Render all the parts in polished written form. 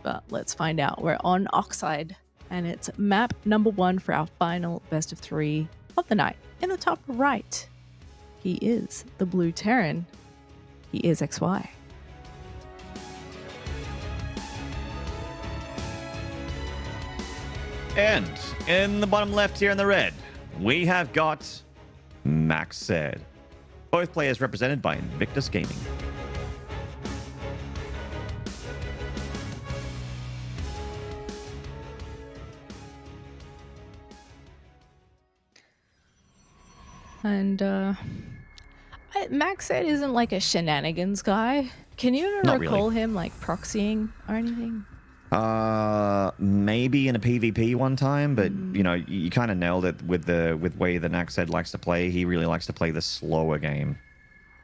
but let's find out. We're on Oxide, and it's map number 1 for our final best of 3 of the night. In the top right, he is the blue Terran. He is XY. And in the bottom left here in the red, we have got MacSed. Both players represented by Invictus Gaming. And MacSed isn't like a shenanigans guy. Can you Not recall really. him like proxying or anything? Maybe in a PvP one time, but you know, you kind of nailed it with way the MacSed likes to play. He really likes to play the slower game,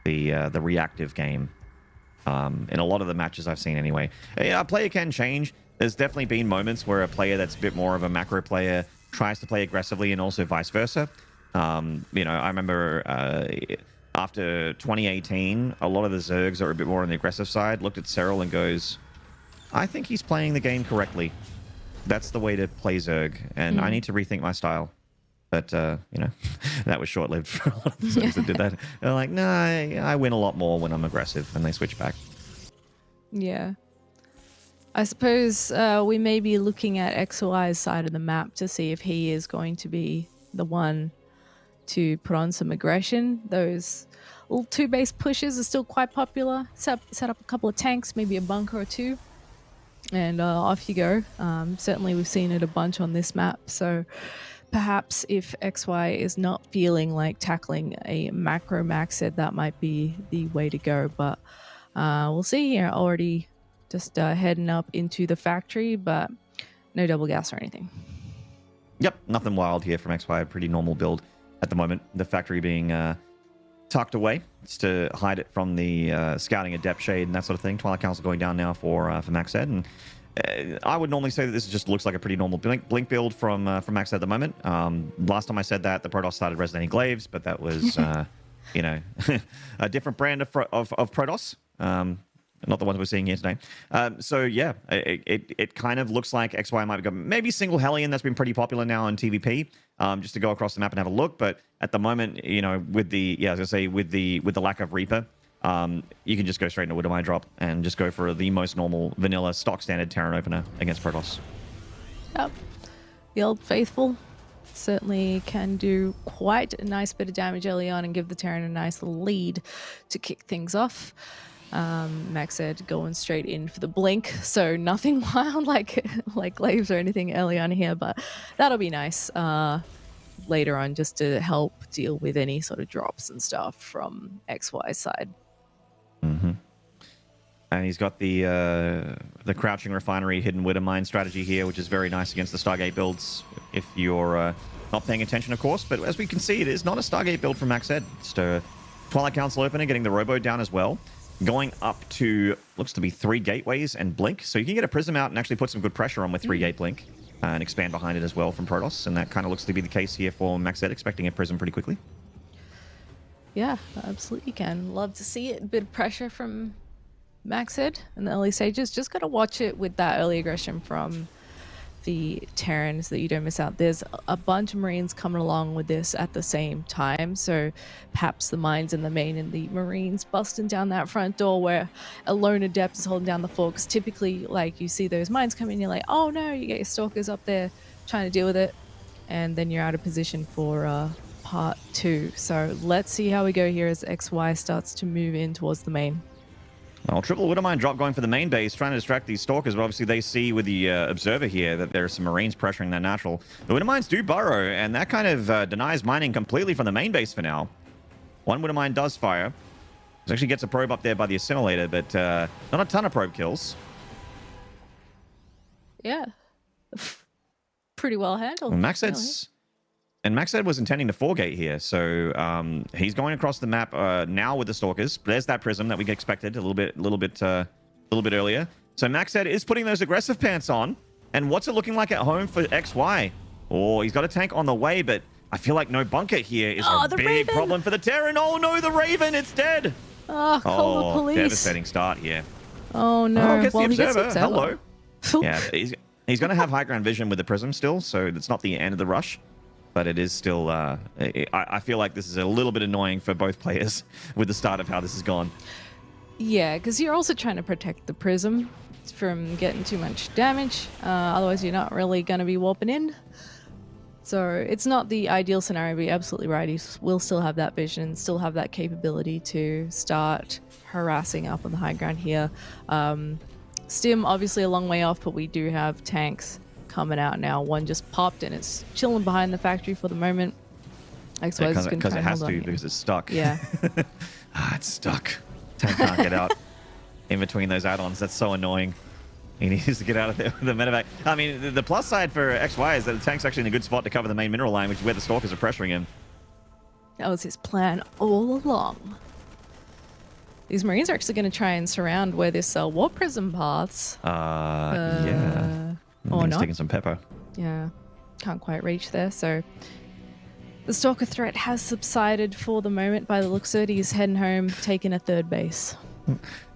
the reactive game. In a lot of the matches I've seen anyway. Yeah, a player can change. There's definitely been moments where a player that's a bit more of a macro player tries to play aggressively, and also vice versa. You know, I remember after 2018, a lot of the Zergs that are a bit more on the aggressive side looked at Cyril and goes, I think he's playing the game correctly. That's the way to play Zerg, and I need to rethink my style. But, you know, that was short-lived for a lot of the Zergs that did that. They're like, no, I win a lot more when I'm aggressive, and they switch back. Yeah. I suppose we may be looking at XY's side of the map to see if he is going to be the one to put on some aggression. Those little 2-base pushes are still quite popular. Set up a couple of tanks, maybe a bunker or 2. And off you go. Certainly we've seen it a bunch on this map, so perhaps if XY is not feeling like tackling a macro MacSed, that might be the way to go, but we'll see here. Already just heading up into the factory, but no double gas or anything. Yep, nothing wild here from XY. A pretty normal build at the moment. The factory being tucked away just to hide it from the scouting and depth shade and that sort of thing. Twilight Council going down now for MacSed, and I would normally say that this just looks like a pretty normal blink build from MacSed at the moment. Last time I said that, the Protoss started resonating glaives, but that was you know, a different brand of Protoss. Not the ones we're seeing here today. So yeah, it kind of looks like XY might be maybe single Hellion. That's been pretty popular now in TVP, just to go across the map and have a look. But at the moment, you know, with the I was gonna say with the lack of Reaper, you can just go straight into Widowmine drop and just go for the most normal vanilla stock standard Terran opener against Protoss. Yep, the old faithful certainly can do quite a nice bit of damage early on and give the Terran a nice lead to kick things off. MacSed going straight in for the blink, so nothing wild like glaives or anything early on here, but that'll be nice later on just to help deal with any sort of drops and stuff from XY's side. And he's got the crouching refinery hidden Widowmine strategy here, which is very nice against the Stargate builds if you're not paying attention, of course. But as we can see, it is not a Stargate build from MacSed. It's a Twilight Council opener, getting the Robo down as well. Going up to, looks to be 3 gateways and blink. So you can get a prism out and actually put some good pressure on with 3 gate blink and expand behind it as well from Protoss. And that kind of looks to be the case here for MacSed, expecting a prism pretty quickly. Yeah, absolutely can. Love to see it. A bit of pressure from MacSed in the early stages. Just got to watch it with that early aggression from the Terrans that you don't miss out. There's a bunch of Marines coming along with this at the same time, so perhaps the mines in the main and the Marines busting down that front door where a lone adept is holding down the fort, because typically, like, you see those mines come in, you're like, oh no, you get your stalkers up there trying to deal with it, and then you're out of position for part 2. So let's see how we go here as XY starts to move in towards the main. Well, triple Widowmine drop going for the main base, trying to distract these stalkers, but obviously they see with the observer here that there's some Marines pressuring their natural. The Widowmines do burrow, and that kind of denies mining completely from the main base for now. One Widowmine does fire. It actually gets a probe up there by the assimilator, but not a ton of probe kills. Yeah. Pretty well handled. Well, MacSed was intending to 4-gate here, so he's going across the map now with the stalkers. There's that prism that we expected a little bit earlier. So MacSed is putting those aggressive pants on, and what's it looking like at home for XY? Oh, he's got a tank on the way, but I feel like no bunker here is a big Raven. problem for the Terran. Oh no, the Raven, it's dead. Oh, call the police. Devastating start here. Oh no. Oh, gets the observer. Hello. Yeah, he's going to have high ground vision with the prism still, so it's not the end of the rush, but it is still. I feel like this is a little bit annoying for both players with the start of how this has gone. Yeah, because you're also trying to protect the prism from getting too much damage. Otherwise, you're not really going to be warping in. So it's not the ideal scenario, but you're absolutely right. He will still have that vision, still have that capability to start harassing up on the high ground here. Stim, obviously a long way off, but we do have tanks coming out now. One just popped and it's chilling behind the factory for the moment. Because it has to, because it's stuck. Yeah. It's stuck. Tank can't get out in between those add-ons. That's so annoying. He needs to get out of there with the medevac. I mean, the plus side for XY is that the tank's actually in a good spot to cover the main mineral line, which is where the stalkers are pressuring him. That was his plan all along. These Marines are actually going to try and surround where this warp prism paths. Yeah. Or not. Taking some pepper. Yeah. Can't quite reach there, so... The Stalker threat has subsided for the moment by the looks of it. He's heading home, taking a third base.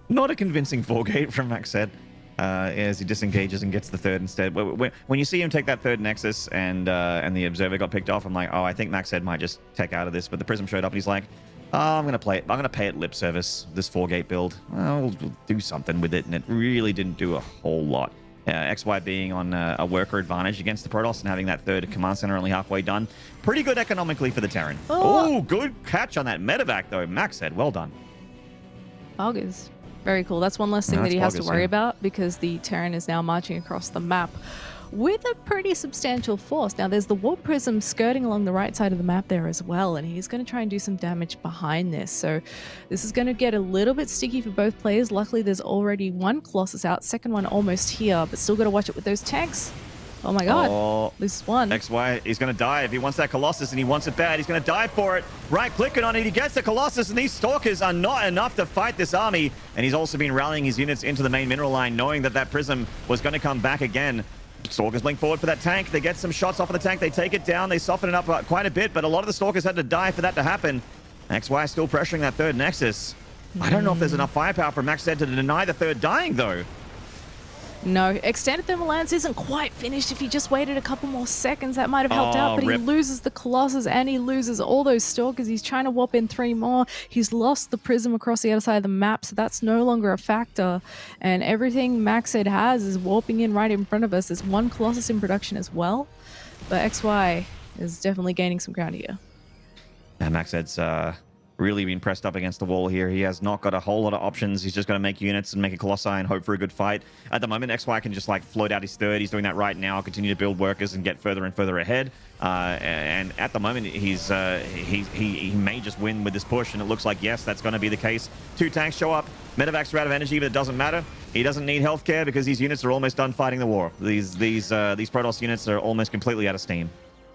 Not a convincing 4-gate from MacSed as he disengages and gets the third instead. When you see him take that third Nexus and the Observer got picked off, I'm like, oh, I think MacSed might just take out of this. But the Prism showed up and he's like, oh, I'm going to play it. I'm going to pay it lip service, this 4-gate build. We'll do something with it. And it really didn't do a whole lot. XY being on a worker advantage against the Protoss and having that third command center only halfway done. Pretty good economically for the Terran. Oh, good catch on that medevac, though. MacSed, well done. Augers. Very cool. That's one less thing that he has to worry about because the Terran is now marching across the map with a pretty substantial force. Now, there's the Warp Prism skirting along the right side of the map there as well, and he's going to try and do some damage behind this. So this is going to get a little bit sticky for both players. Luckily, there's already one Colossus out, second one almost here, but still got to watch it with those tanks. Oh my god, this one. XY, he's going to die. If he wants that Colossus and he wants it bad, he's going to die for it. Right-clicking on it, he gets the Colossus, and these Stalkers are not enough to fight this army. And he's also been rallying his units into the main mineral line, knowing that that Prism was going to come back again. Stalkers blink forward for that tank. They get some shots off of the tank. They take it down. They soften it up quite a bit, but a lot of the Stalkers had to die for that to happen. XY still pressuring that third Nexus. I don't know if there's enough firepower for MacSed to deny the third dying, though. No, Extended Thermal Lance isn't quite finished. If he just waited a couple more seconds, that might have helped out, but he loses the Colossus and he loses all those Stalkers. He's trying to warp in 3 more. He's lost the Prism across the other side of the map, so that's no longer a factor. And everything MacSed has is warping in right in front of us. There's one Colossus in production as well, but XY is definitely gaining some ground here. And MacSed's really been pressed up against the wall here. He has not got a whole lot of options. He's just going to make units and make a Colossi and hope for a good fight. At the moment, XY can just like float out his third. He's doing that right now, continue to build workers and get further and further ahead. And at the moment, he may just win with this push, and it looks like, yes, that's going to be the case. 2 tanks show up. Medevacs are out of energy, but it doesn't matter. He doesn't need healthcare because these units are almost done fighting the war. These Protoss units are almost completely out of steam.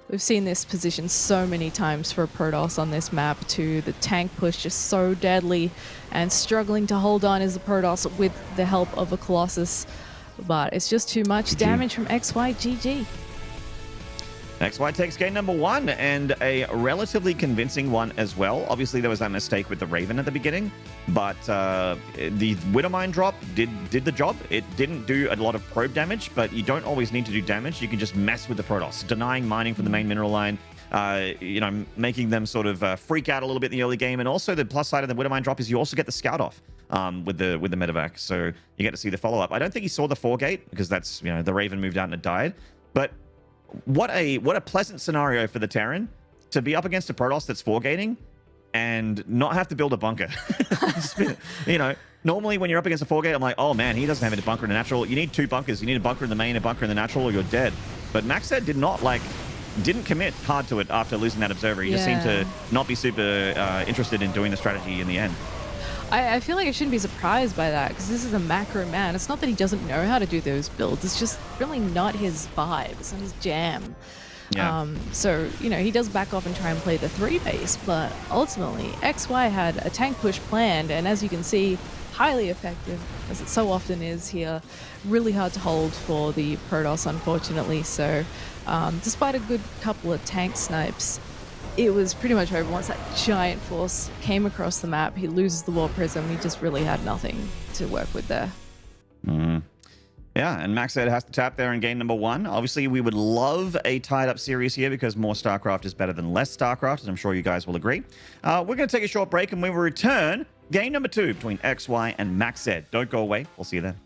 We've seen this position so many times for a Protoss on this map too. The tank push just so deadly, and struggling to hold on is the Protoss with the help of a Colossus. But it's just too much damage from XY. GG. XY takes game number 1, and a relatively convincing one as well. Obviously, there was that mistake with the Raven at the beginning, but the Widowmine drop did the job. It didn't do a lot of probe damage, but you don't always need to do damage. You can just mess with the Protoss, denying mining from the main mineral line, making them sort of freak out a little bit in the early game. And also, the plus side of the Widowmine drop is you also get the scout off with the medevac, so you get to see the follow-up. I don't think he saw the 4-gate because that's, the Raven moved out and it died, but what a pleasant scenario for the Terran to be up against a Protoss that's 4-gating and not have to build a bunker. Normally when you're up against a 4-gate, I'm like, oh man, he doesn't have any bunker in the natural. You need 2 bunkers. You need a bunker in the main, a bunker in the natural, or you're dead. But MacSed didn't commit hard to it after losing that Observer. He just seemed to not be super interested in doing the strategy in the end. I feel like I shouldn't be surprised by that because this is a macro man. It's not that he doesn't know how to do those builds. It's just really not his vibe. It's not his jam. Yeah. So, he does back off and try and play the 3 base, but ultimately XY had a tank push planned, and as you can see, highly effective, as it so often is here. Really hard to hold for the Protoss, unfortunately. So despite a good couple of tank snipes, it was pretty much over. Once that giant force came across the map, he loses the War Prism. He just really had nothing to work with there. Yeah, and MacSed has to tap there in game number 1. Obviously, we would love a tied-up series here because more StarCraft is better than less StarCraft, as I'm sure you guys will agree. We're going to take a short break, and we will return game number 2 between XY and MacSed. Don't go away. We'll see you then.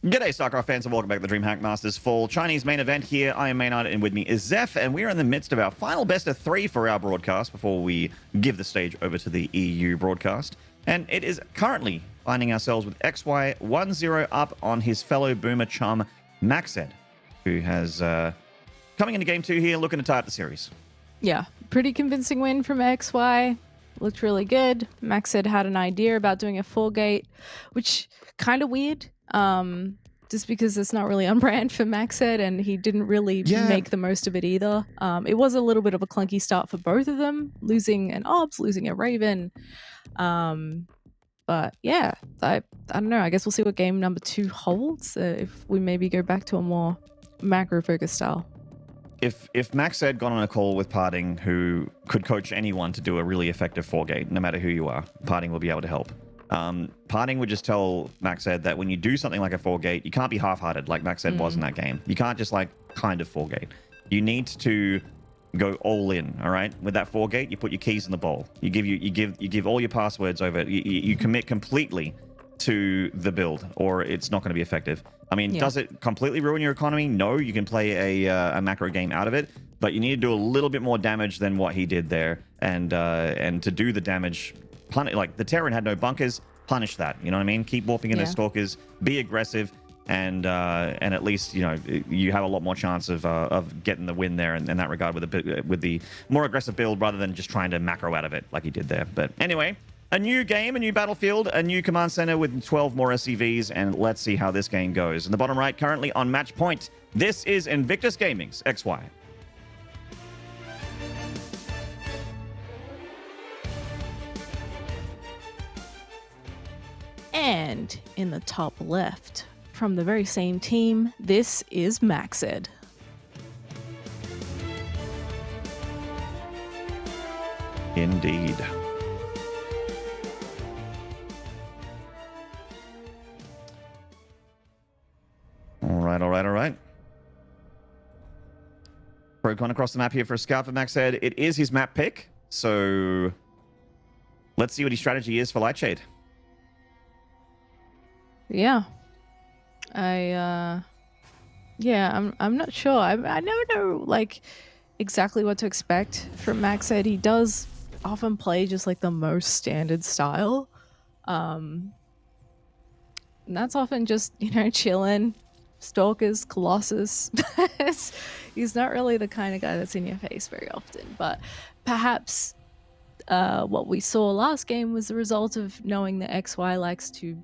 G'day, StarCraft fans, and welcome back to the DreamHack Masters Fall Chinese main event here. I am Maynard, and with me is Zeph, and we are in the midst of our final best of 3 for our broadcast before we give the stage over to the EU broadcast. And it is currently finding ourselves with XY 1-0 up on his fellow boomer chum, MacSed, who has coming into game 2 here, looking to tie up the series. Yeah, pretty convincing win from XY. Looked really good. MacSed had an idea about doing a full gate, which kind of weird. just because it's not really on brand for MacSed, and he didn't really Yeah. make the most of it either. It was a little bit of a clunky start for both of them, losing an Obs, losing a Raven. But yeah, I don't know. I guess we'll see what game number 2 holds if we maybe go back to a more macro-focused style. If MacSed got on a call with Parting, who could coach anyone to do a really effective 4-gate, no matter who you are, Parting will be able to help. Parting would just tell MacSed that when you do something like a 4-gate, you can't be half-hearted like MacSed was in that game. You can't just like kind of 4-gate. You need to go all in. All right, with that 4-gate, you put your keys in the bowl. You give all your passwords over. You commit completely to the build, or it's not going to be effective. I mean, does it completely ruin your economy? No, you can play a macro game out of it, but you need to do a little bit more damage than what he did there, and to do the damage, like the Terran had no bunkers, punish that. You know what I mean? Keep warping into stalkers, be aggressive, and at least you have a lot more chance of getting the win there in that regard with the more aggressive build rather than just trying to macro out of it like he did there. But anyway. A new game, a new battlefield, a new command center with 12 more SCVs, and let's see how this game goes. In the bottom right, currently on match point, this is Invictus Gaming's XY. And in the top left, from the very same team, this is MacSed. Indeed. All right. Procon across the map here for a scout for MacSed. It is his map pick, so let's see what his strategy is for Lightshade. Yeah. I'm not sure. I never know like exactly what to expect from MacSed. He does often play just like the most standard style. And that's often just, chilling. Stalkers, Colossus. He's not really the kind of guy that's in your face very often, but perhaps what we saw last game was the result of knowing that XY likes to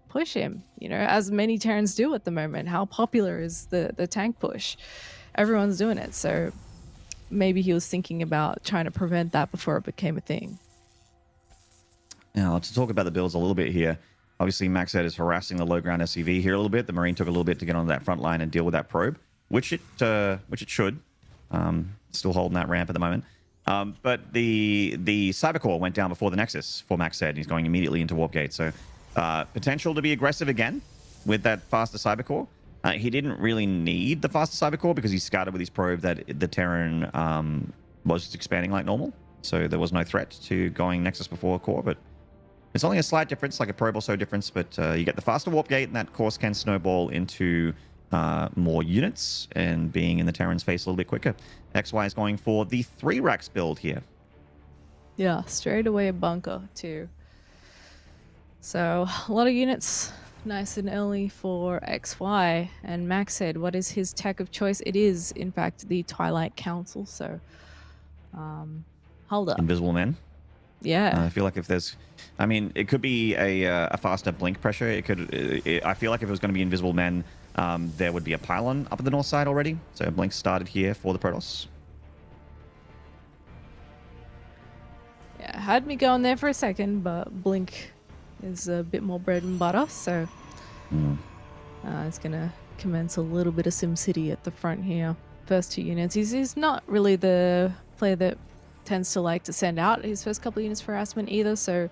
push him, as many Terrans do at the moment. How popular is the tank push? Everyone's doing it, so maybe he was thinking about trying to prevent that before it became a thing. Now, to talk about the builds a little bit here, obviously, MacSed is harassing the low ground SCV here a little bit. The Marine took a little bit to get onto that front line and deal with that probe, which it should. Still holding that ramp at the moment. But the Cybercore went down before the Nexus for MacSed. He's going immediately into Warp Gate. So potential to be aggressive again with that faster Cybercore. He didn't really need the faster Cybercore because he scouted with his probe that the Terran was just expanding like normal. So there was no threat to going Nexus before core, but it's only a slight difference, like a probe or so difference, but you get the faster warp gate, and that course can snowball into more units and being in the Terran's face a little bit quicker. XY is going for the 3 racks build here. Yeah, straight away a bunker too. So a lot of units nice and early for XY. And MacSed, what is his tech of choice? It is, in fact, the Twilight Council. So hold up. Invisible Men. Yeah. I feel like if there's... I mean, it could be a faster blink pressure. I feel like if it was going to be Invisible Men, there would be a pylon up at the north side already. So blink started here for the Protoss. Yeah, had me going there for a second, but blink is a bit more bread and butter. So it's going to commence a little bit of SimCity at the front here. First 2 units. He's not really the player that tends to like to send out his first couple of units for harassment either, so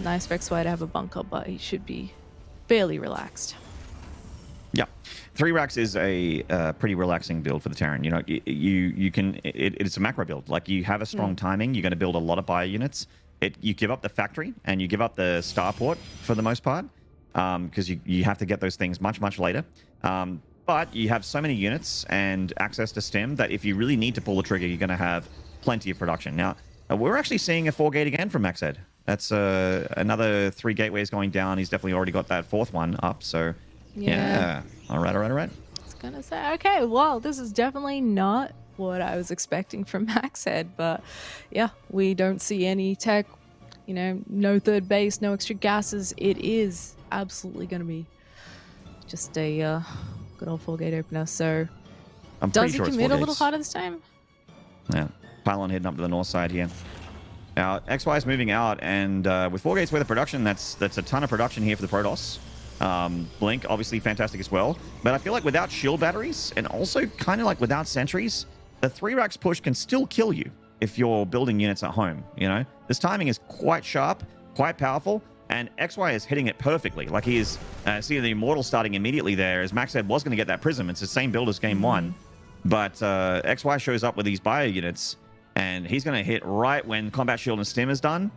nice for XY to have a bunker, but he should be fairly relaxed. Yeah, 3 racks is a pretty relaxing build for the Terran. You can it's a macro build. Like, you have a strong timing. You're going to build a lot of bio units. You give up the factory and you give up the starport for the most part, because you have to get those things much later. But you have so many units and access to stim that if you really need to pull the trigger, you're going to have plenty of production. Now, we're actually seeing a 4-gate again from MacSed. That's another 3 gateways going down. He's definitely already got that 4th one up. So, yeah. All right. I was going to say, okay, well, this is definitely not what I was expecting from MacSed. But, yeah, we don't see any tech, no 3rd base, no extra gases. It is absolutely going to be just a good old 4-gate opener. So I'm does pretty he sure it's commit 4 a little gates. harder this time? Yeah. Pylon heading up to the north side here. Now, XY is moving out, and with 4 gates worth of production, that's a ton of production here for the Protoss. Blink, obviously fantastic as well. But I feel like without shield batteries, and also kind of like without sentries, the 3 racks push can still kill you if you're building units at home, you know? This timing is quite sharp, quite powerful, and XY is hitting it perfectly. Like he is, see the Immortal starting immediately there, as MacSed was going to get that Prism. It's the same build as game 1. But XY shows up with these bio units, and he's going to hit right when Combat Shield and Stim is done.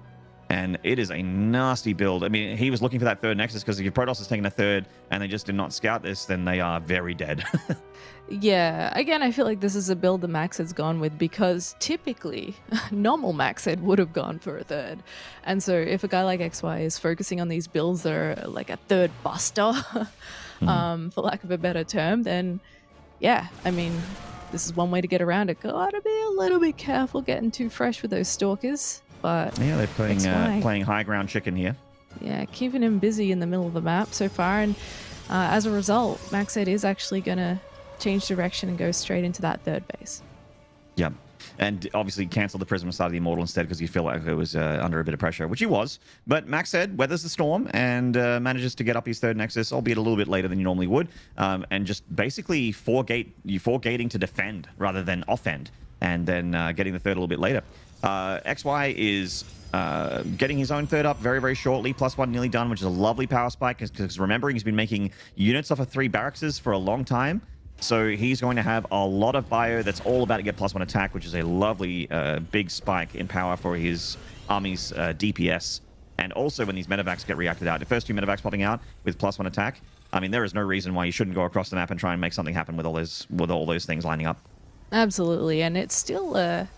And it is a nasty build. I mean, he was looking for that 3rd Nexus, because if your Protoss is taking a 3rd and they just did not scout this, then they are very dead. Yeah, again, I feel like this is a build the MacSed's gone with, because typically normal MacSed would have gone for a 3rd. And so if a guy like XY is focusing on these builds that are like a 3rd buster, for lack of a better term, then yeah, I mean, this is one way to get around it. Gotta be a little bit careful getting too fresh with those Stalkers. But yeah, they're playing high ground chicken here. Yeah, keeping him busy in the middle of the map so far. And as a result, MacSed is actually going to change direction and go straight into that 3rd base. Yeah. And obviously cancel the Prism side of the Immortal instead, because you feel like it was under a bit of pressure, which he was. But MacSed weathers the storm and manages to get up his 3rd Nexus, albeit a little bit later than you normally would, and just basically 4-gating to defend rather than offend, and then getting the 3rd a little bit later. XY is getting his own 3rd up very, very shortly. +1 nearly done, which is a lovely power spike, because remembering he's been making units off of 3 barrackses for a long time. So he's going to have a lot of bio that's all about to get +1 attack, which is a lovely big spike in power for his army's DPS. And also when these medevacs get reacted out, the first 2 medevacs popping out with +1 attack, I mean, there is no reason why you shouldn't go across the map and try and make something happen with all those things lining up. Absolutely, and it's still a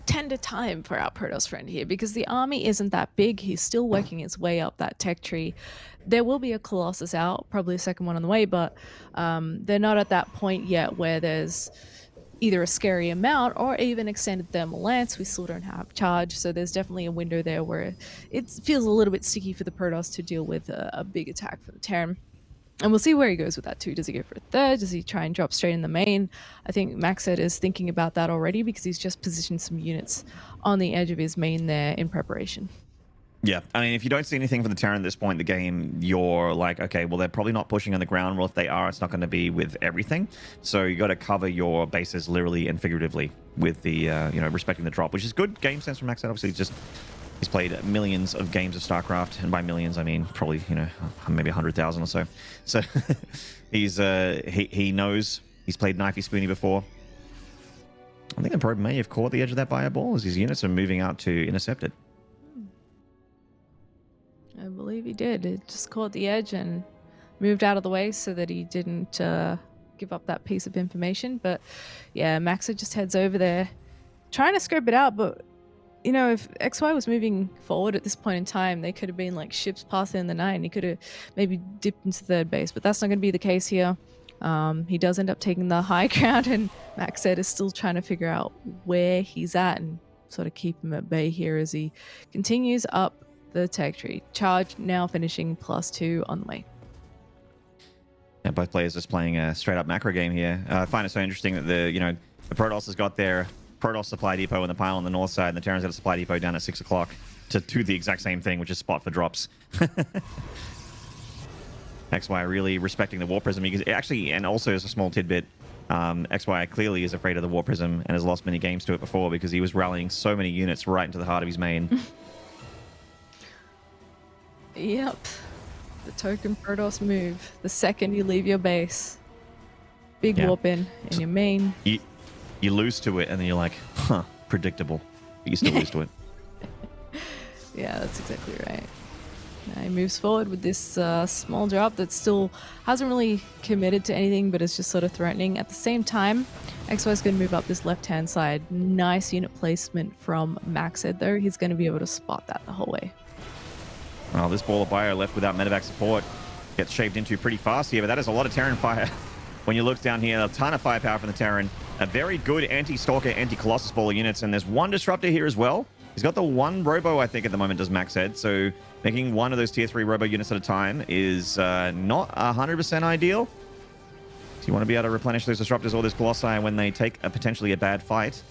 tender time for our Protoss friend here, because the army isn't that big. He's still working his way up that tech tree. There will be a Colossus out, probably a 2nd one on the way, but they're not at that point yet where there's either a scary amount or even extended thermal lance. We still don't have charge, so there's definitely a window there where it feels a little bit sticky for the Protoss to deal with a big attack from the Terran. And we'll see where he goes with that too. Does he go for a 3rd? Does he try and drop straight in the main? I think MacSed is thinking about that already, because he's just positioned some units on the edge of his main there in preparation. Yeah, I mean, if you don't see anything from the Terran at this point in the game, you're like, okay, well, they're probably not pushing on the ground. Well, if they are, it's not going to be with everything. So you got to cover your bases literally and figuratively with the, respecting the drop, which is good game sense from MacSed. Obviously, he's played millions of games of StarCraft, and by millions, I mean probably, maybe 100,000 or so. So he knows. He's played Knifey Spoony before. I think the probe may have caught the edge of that bio ball as his units are moving out to intercept it. I believe he did. It just caught the edge and moved out of the way so that he didn't give up that piece of information. But yeah, MacSed just heads over there, trying to scope it out. But if XY was moving forward at this point in time, they could have been like ships passing in the night, and he could have maybe dipped into 3rd base. But that's not going to be the case here. He does end up taking the high ground, and MacSed is still trying to figure out where he's at and sort of keep him at bay here as he continues up the tech tree. Charge now finishing +2 on the way. Yeah, both players just playing a straight up macro game here. I find it so interesting that the Protoss has got their Protoss supply depot in the pile on the north side, and the Terrans got a supply depot down at 6 o'clock to do the exact same thing, which is spot for drops. XY really respecting the War Prism. Because actually, and also as a small tidbit, XY clearly is afraid of the War Prism and has lost many games to it before, because he was rallying so many units right into the heart of his main. Yep. The token Protoss move. The second you leave your base. Big warp in your main. You lose to it, and then you're like, huh, predictable. But you still lose to it. Yeah, that's exactly right. He moves forward with this small drop that still hasn't really committed to anything, but is just sort of threatening. At the same time, XY is going to move up this left-hand side. Nice unit placement from MacSed, though. He's going to be able to spot that the whole way. Well, this ball of bio left without medevac support gets shaved into pretty fast here, but that is a lot of Terran fire. When you look down here, a ton of firepower from the Terran. A very good anti-Stalker, anti-Colossus ball of units, and there's one Disruptor here as well. He's got the one robo, I think, at the moment, does MacSed. So making one of those tier 3 robo units at a time is not 100% ideal. So you want to be able to replenish those disruptors or those colossi when they take potentially a bad fight.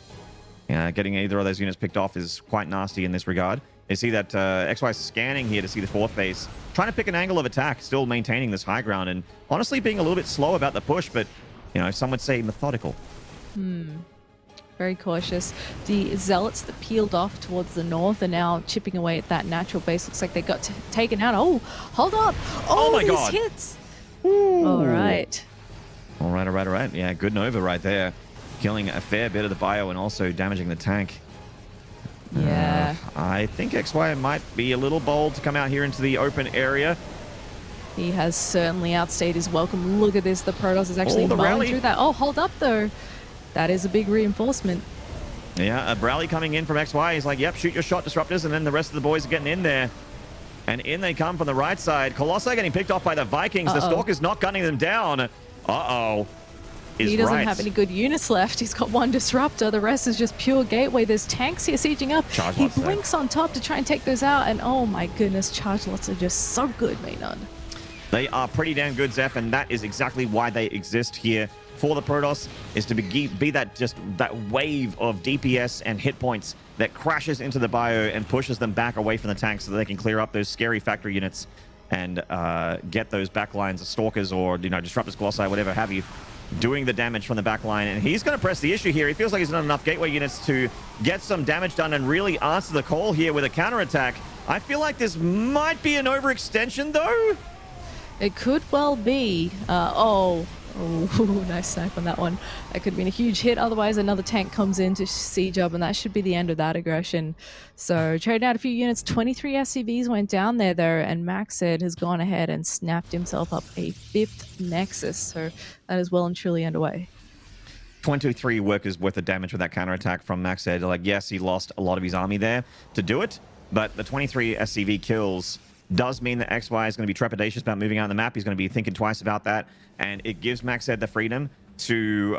Getting either of those units picked off is quite nasty in this regard. You see that XY scanning here to see the 4th base, trying to pick an angle of attack, still maintaining this high ground, and honestly being a little bit slow about the push, but, you know, some would say methodical. Very cautious. The zealots that peeled off towards the north are now chipping away at that natural base. Looks like they got taken out. Oh, hold up. Oh my God. Hits. Ooh. All right. All right. Yeah, good Nova right there. Killing a fair bit of the bio and also damaging the tank. Yeah. I think XY might be a little bold to come out here into the open area. He has certainly outstayed his welcome. Look at this. The Protoss is actually mowing through that. Oh, hold up, though. That is a big reinforcement. Yeah, a rally coming in from XY. He's like, yep, shoot your shot, disruptors, and then the rest of the boys are getting in there. And in they come from the right side. Colossi getting picked off by the Vikings. The Stalker's not gunning them down. He doesn't have any good units left. He's got one disruptor. The rest is just pure gateway. There's tanks here sieging up. He blinks on top to try and take those out. And oh my goodness, charge lots are just so good, Maynard. They are pretty damn good, Zeph, and that is exactly why they exist here for the Protoss, is to be that wave of DPS and hit points that crashes into the bio and pushes them back away from the tanks so that they can clear up those scary factory units and get those backlines of stalkers or, you know, disruptors, colossi, whatever have you, doing the damage from the back line. And he's going to press the issue here. He feels like he's not enough gateway units to get some damage done and really answer the call here with a counterattack. I feel like this might be an overextension, though. It could well be. Oh, nice snipe on that one. That could have been a huge hit. Otherwise, another tank comes in to siege up, and that should be the end of that aggression. So, trading out a few units. 23 SCVs went down there, though, and MacSed has gone ahead and snapped himself up a 5th Nexus. So, that is well and truly underway. 23 workers worth of damage with that counterattack from MacSed. Like, yes, he lost a lot of his army there to do it, but the 23 SCV kills does mean that XY is going to be trepidatious about moving out on the map. He's going to be thinking twice about that, and it gives MacSed the freedom to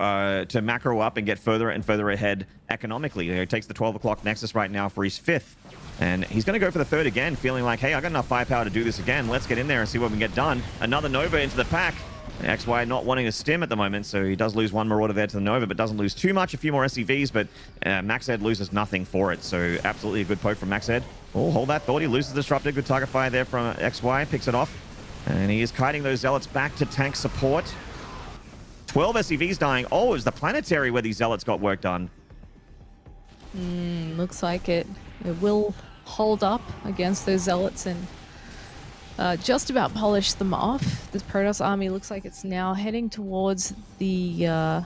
macro up and get further and further ahead economically. He takes the 12 o'clock Nexus right now for his 5th, and he's going to go for the 3rd again, feeling like, hey, I got enough firepower to do this again. Let's get in there and see what we can get done. Another Nova into the pack. XY not wanting to stim at the moment, so he does lose one Marauder there to the Nova, but doesn't lose too much. A few more SCVs, but MacSed loses nothing for it, so absolutely a good poke from MacSed. Oh, hold that thought. He loses the Disruptor. Good target fire there from XY. Picks it off, and he is kiting those Zealots back to tank support. 12 SCVs dying. Oh, it was the Planetary where these Zealots got work done. Looks like it. It will hold up against those Zealots and just about polished them off. This Protoss army looks like it's now heading towards the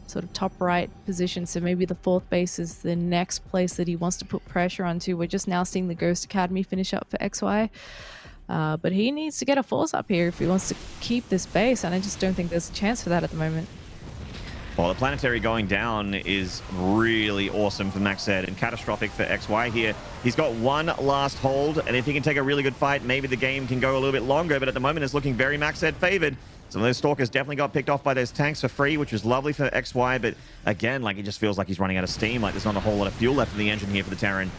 sort of top right position. So maybe the 4th base is the next place that he wants to put pressure onto. We're just now seeing the Ghost Academy finish up for XY. But he needs to get a force up here if he wants to keep this base, and I just don't think there's a chance for that at the moment. Well, the Planetary going down is really awesome for MacSed and catastrophic for XY here. He's got one last hold, and if he can take a really good fight, maybe the game can go a little bit longer, but at the moment it's looking very MacSed favored. Some of those Stalkers definitely got picked off by those tanks for free, which was lovely for XY, but again, like, it just feels like he's running out of steam, like there's not a whole lot of fuel left in the engine here for the Terran.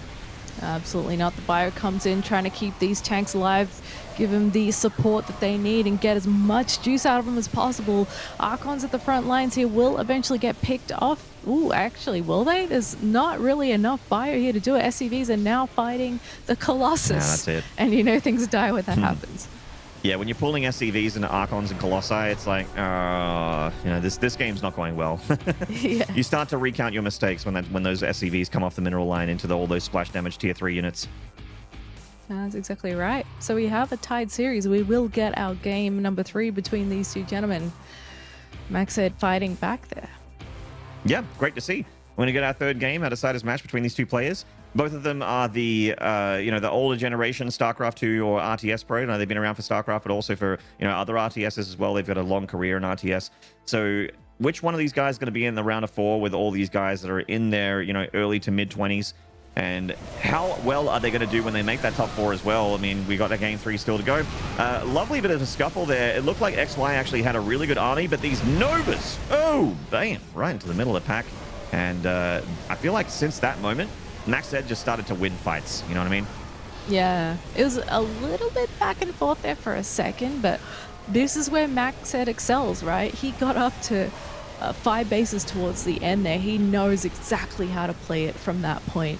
Absolutely not. The Bio comes in trying to keep these tanks alive, give them the support that they need, and get as much juice out of them as possible. Archons at the front lines here will eventually get picked off. Ooh, actually, will they? There's not really enough Bio here to do it. SCVs are now fighting the Colossus. Yeah, that's it. And you know things die when that happens. Yeah, when you're pulling SCVs into Archons and Colossi, it's like, you know, this game's not going well. Yeah. You start to recount your mistakes when those SCVs come off the mineral line into all those splash damage tier 3 units. That's exactly right. So we have a tied series. We will get our game number 3 between these two gentlemen. MacSed fighting back there. Yeah, great to see. We're going to get our 3rd game, our deciders match between these two players. Both of them are the, the older generation StarCraft 2 or RTS Pro. Now, they've been around for StarCraft, but also for, other RTSs as well. They've got a long career in RTS. So which one of these guys is going to be in the round of 4 with all these guys that are in their, early to mid-20s? And how well are they going to do when they make that top 4 as well? I mean, we got a game 3 still to go. Lovely bit of a scuffle there. It looked like XY actually had a really good army, but these Novas, oh, bam, right into the middle of the pack. And I feel like since that moment, MacSed just started to win fights. You know what I mean? Yeah, it was a little bit back and forth there for a second, but this is where MacSed excels, right? He got up to 5 bases towards the end there. He knows exactly how to play it from that point.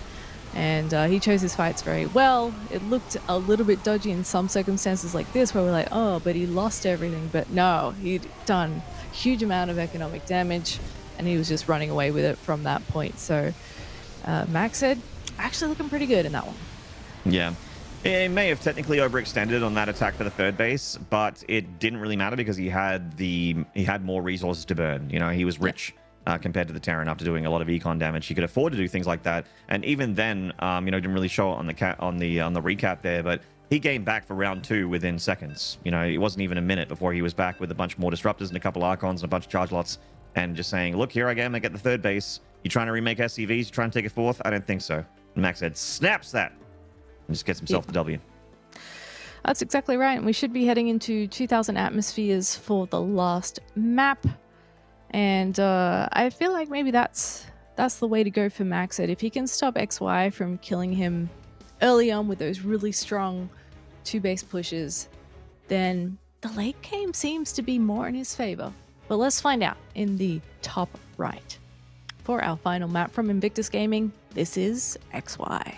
And he chose his fights very well. It looked a little bit dodgy in some circumstances like this where we're like, oh, but he lost everything. But no, he'd done a huge amount of economic damage and he was just running away with it from that point. So MacSed actually looking pretty good in that one. Yeah. It may have technically overextended on that attack for the third base, but it didn't really matter because he had more resources to burn. You know, he was rich compared to the Terran after doing a lot of econ damage. He could afford to do things like that, and even then, didn't really show it on the recap there. But he gained back for round 2 within seconds. You know, it wasn't even a minute before he was back with a bunch more disruptors and a couple Archons and a bunch of charge lots, and just saying, "Look, here I am. I get the third base. You trying to remake SCVs? You trying to take it fourth? I don't think so." And MacSed snaps that. And just gets himself the W. That's exactly right. And we should be heading into 2000 atmospheres for the last map. And I feel like maybe that's the way to go for MacSed. If he can stop XY from killing him early on with those really strong 2-base pushes, then the late game seems to be more in his favor. But let's find out in the top right. For our final map from Invictus Gaming, this is XY.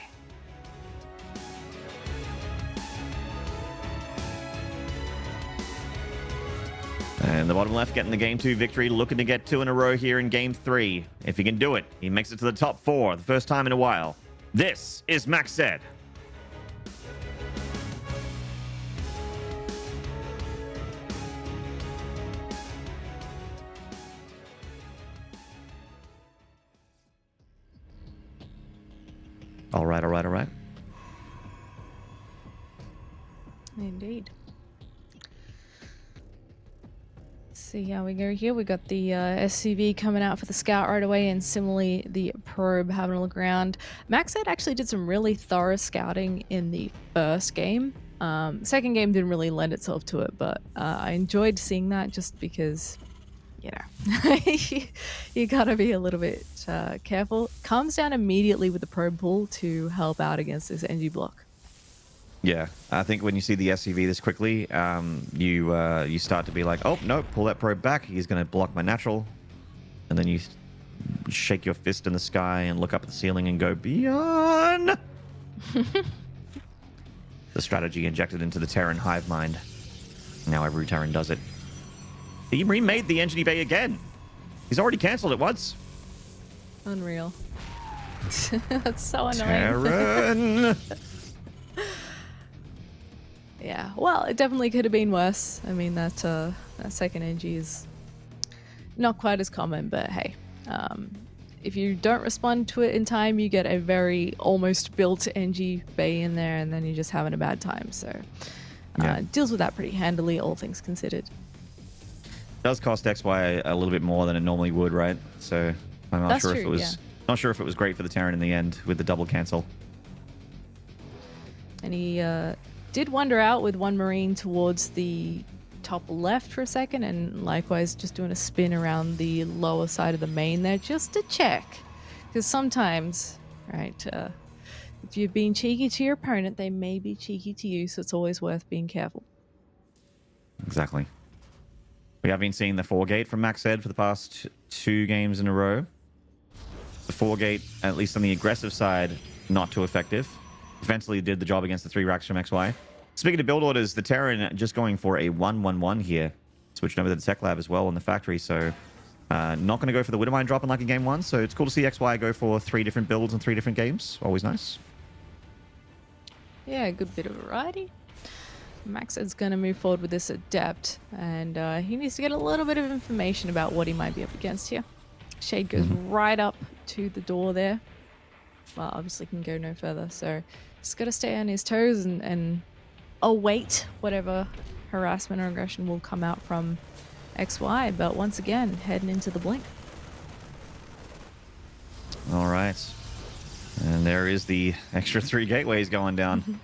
And the bottom left getting the game 2 victory, looking to get 2 in a row here in game 3. If he can do it, he makes it to the top 4, the first time in a while. This is MacSed. All right. Indeed. See how we go here. We got the SCV coming out for the scout right away, and similarly the probe having a look around. MacSed actually did some really thorough scouting in the first game. Second game didn't really lend itself to it, but I enjoyed seeing that just because, you know, you gotta be a little bit careful. Comes down immediately with the probe pull to help out against this NG block. Yeah, I think when you see the SCV this quickly, you start to be like, oh, no, pull that probe back. He's going to block my natural. And then you shake your fist in the sky and look up at the ceiling and go, beyond. The strategy injected into the Terran hive mind. Now every Terran does it. He remade the Engineer Bay again. He's already cancelled it once. Unreal. That's so annoying. Terran. Yeah, well, it definitely could have been worse. I mean, that second NG is not quite as common, but hey, if you don't respond to it in time, you get a very almost built NG bay in there, and then you're just having a bad time. So, deals with that pretty handily, all things considered. Does cost XY a little bit more than it normally would, right? So I'm not sure if it was not sure if it was great for the Terran in the end with the double cancel. And he did wander out with one Marine towards the top left for a second, and likewise just doing a spin around the lower side of the main there just to check. Because sometimes, right, if you're being cheeky to your opponent, they may be cheeky to you, so it's always worth being careful. Exactly. We have been seeing the 4-gate from MacSed for the past 2 games in a row. The 4-gate, at least on the aggressive side, not too effective. Defensively did the job against the 3 racks from XY. Speaking of build orders, the Terran just going for a 1-1-1 here. Switching over to the tech lab as well in the factory, so not going to go for the Widowmine drop in like in game 1, so it's cool to see XY go for 3 different builds in 3 different games. Always nice. Yeah, a good bit of variety. MacSed's going to move forward with this Adept, and he needs to get a little bit of information about what he might be up against here. Shade goes right up to the door there. Well, obviously can go no further, so just got to stay on his toes and await whatever harassment or aggression will come out from XY, but once again, heading into the blink. All right. And there is the extra 3 gateways going down.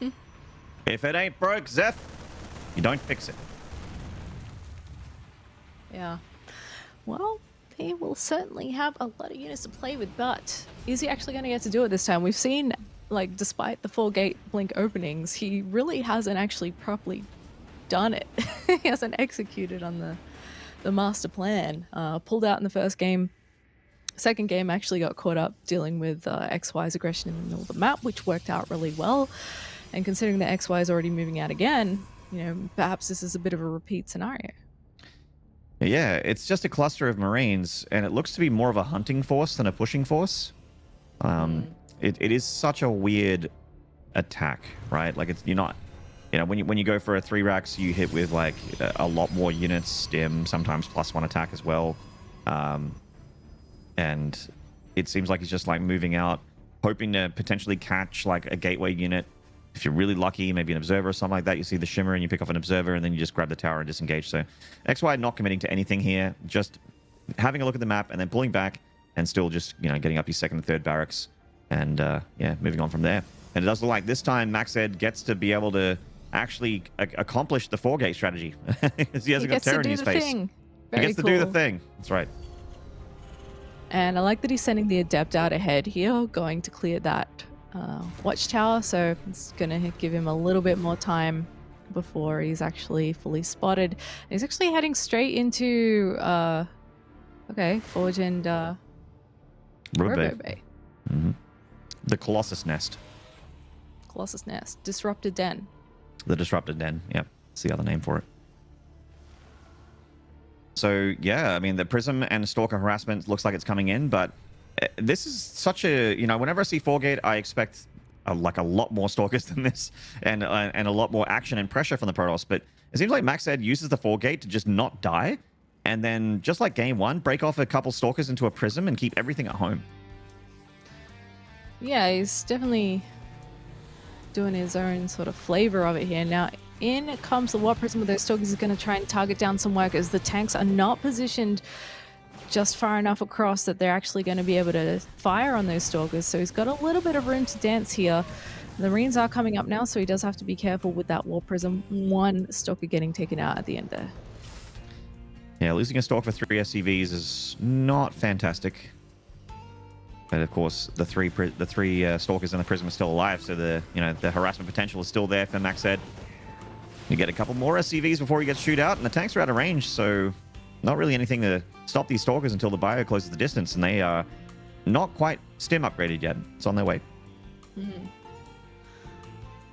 If it ain't broke, Zeph, you don't fix it. Yeah. Well, he will certainly have a lot of units to play with, but is he actually going to get to do it this time? We've seen, like, despite the 4-gate blink openings, he really hasn't actually properly done it. He hasn't executed on the master plan. Pulled out in the first game. Second game actually got caught up dealing with XY's aggression in the middle of the map, which worked out really well. And considering that XY is already moving out again, you know, perhaps this is a bit of a repeat scenario. Yeah, it's just a cluster of Marines, and it looks to be more of a hunting force than a pushing force. It is such a weird attack, right? Like, you're not, you know, when you go for a 3 racks, you hit with like a lot more units, stim, sometimes +1 attack as well. And it seems like he's just like moving out, hoping to potentially catch like a gateway unit. If you're really lucky, maybe an observer or something like that, you see the shimmer and you pick off an observer, and then you just grab the tower and disengage. So XY not committing to anything here, just having a look at the map and then pulling back and still just, you know, getting up his second and third barracks and yeah, moving on from there. And it does look like this time MacSed gets to be able to actually accomplish the 4-gate strategy because he hasn't got terror in his face. He gets to do the thing. That's right. And I like that he's sending the Adept out ahead here, going to clear that watchtower. So it's going to give him a little bit more time before he's actually fully spotted. And he's actually heading straight into, Forge and Robo Bay. The Colossus Nest. Colossus Nest. Disrupted Den. The Disrupted Den. Yep. That's the other name for it. So, yeah, I mean, the Prism and Stalker harassment looks like it's coming in, but this is such a, you know, whenever I see 4-gate, I expect like a lot more Stalkers than this and a lot more action and pressure from the Protoss. But it seems like MacSed uses the 4-gate to just not die, and then just like game 1, break off a couple Stalkers into a Prism and keep everything at home. Yeah, he's definitely doing his own sort of flavor of it here. Now, in comes the Warp Prism with those Stalkers. He's going to try and target down some workers. The tanks are not positioned just far enough across that they're actually going to be able to fire on those Stalkers. So he's got a little bit of room to dance here. The Marines are coming up now, so he does have to be careful with that Warp Prism. One Stalker getting taken out at the end there. Yeah, losing a Stalker for 3 SCVs is not fantastic. But of course, the three Stalkers in the Prism are still alive, so the harassment potential is still there for MacSed. You get a couple more SCVs before he gets shoot out, and the tanks are out of range, so not really anything to stop these Stalkers until the bio closes the distance, and they are not quite stim upgraded yet. It's on their way.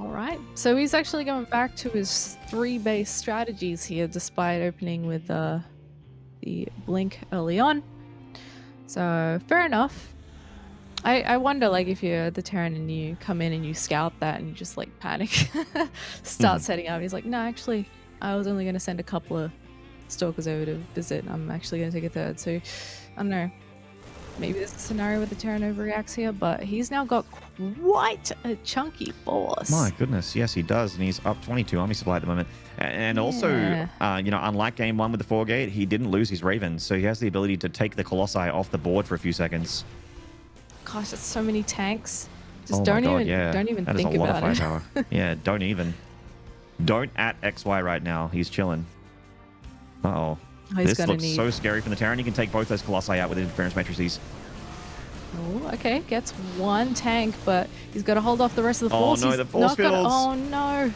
All right, so he's actually going back to his 3-base strategies here, despite opening with the blink early on. So fair enough. I wonder, like, if you're the Terran and you come in and you scout that and you just like panic, start setting up. He's like, no, actually, I was only going to send a couple of Stalkers over to visit. I'm actually going to take a third. So I don't know. Maybe there's a scenario where the Terran overreacts here, but he's now got quite a chunky force. My goodness, yes, he does, and he's up 22 army supply at the moment. And also, unlike game 1 with the 4-gate, he didn't lose his Ravens, so he has the ability to take the Colossi off the board for a few seconds. Gosh, that's so many tanks. Just don't even think about it. Firepower. Yeah, don't even. Don't at XY right now. He's chilling. Uh-oh. This looks so scary from the Terran. You can take both those Colossi out with interference matrices. Oh, okay. Gets one tank, but he's got to hold off the rest of the force. Oh, no, the force fields. Oh, no.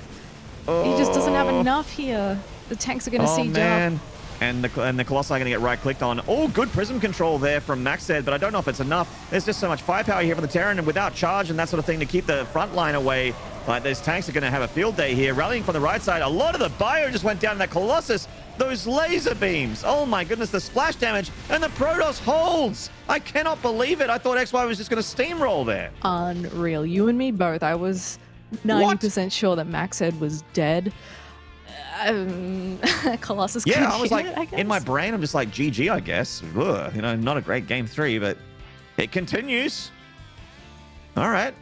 He just doesn't have enough here. The tanks are going to siege up. And the Colossi are going to get right-clicked on. Oh, good Prism control there from MacSed, but I don't know if it's enough. There's just so much firepower here from the Terran, and without charge and that sort of thing to keep the front line away, like, those tanks are going to have a field day here. Rallying from the right side. A lot of the bio just went down in that Colossus. Those laser beams. Oh, my goodness, the splash damage. And the Protoss holds. I cannot believe it. I thought XY was just going to steamroll there. Unreal. You and me both. I was 90% sure that MacSed was dead. Colossus. Yeah, I was like, in my brain, I'm just like, GG, I guess. Ugh, not a great game 3, but it continues. All right.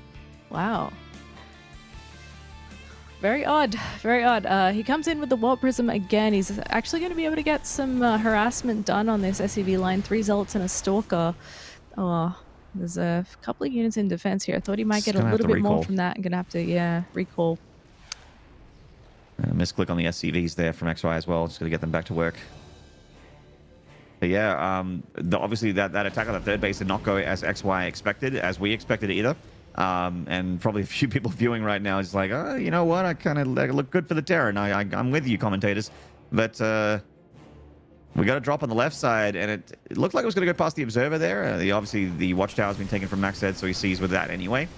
Wow. Very odd. Very odd. He comes in with the Warp Prism again. He's actually going to be able to get some harassment done on this SCV line. 3 Zealots and a Stalker. Oh, there's a couple of units in defense here. I thought he might get a little bit more from that. I'm going to have to, recall. Misclick on the SCVs there from XY as well. Just going to get them back to work. But yeah, obviously that attack on the third base did not go as XY expected, as we expected either. And probably a few people viewing right now is like, oh, you know what? I kind of look good for the Terran. I'm with you, commentators. But we got a drop on the left side, and it looked like it was going to go past the observer there. Obviously, the watchtower's been taken from MacSed, so he sees with that anyway.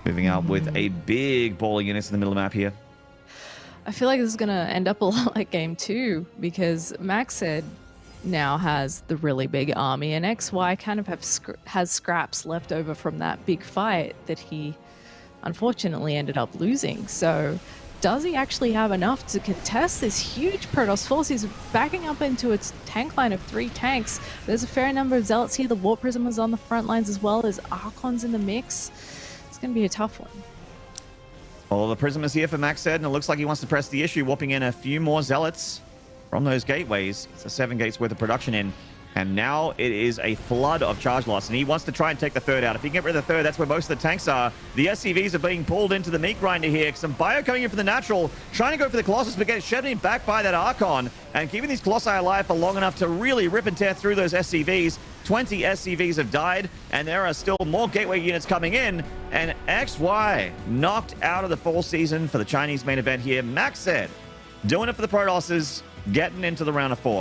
Moving out with a big ball of units in the middle of the map here. I feel like this is going to end up a lot like game 2 because MacSed now has the really big army, and XY kind of has scraps left over from that big fight that he unfortunately ended up losing. So does he actually have enough to contest this huge Protoss force? He's backing up into its tank line of 3 tanks. There's a fair number of Zealots here. The Warp Prism is on the front lines as well. There's Archons in the mix. It's going to be a tough one. Well, the Prism is here for MacSed, and it looks like he wants to press the issue, warping in a few more Zealots from those gateways. It's a 7 gates worth of production in. And now it is a flood of charge loss, and he wants to try and take the third out. If he can get rid of the third, that's where most of the tanks are. The SCVs are being pulled into the meat grinder here. Some bio coming in for the natural, trying to go for the Colossus, but getting shedding back by that Archon, and keeping these Colossi alive for long enough to really rip and tear through those SCVs. 20 SCVs have died, and there are still more gateway units coming in. And XY knocked out of the fall season for the Chinese main event here. MacSed doing it for the Protosses, getting into the round of 4.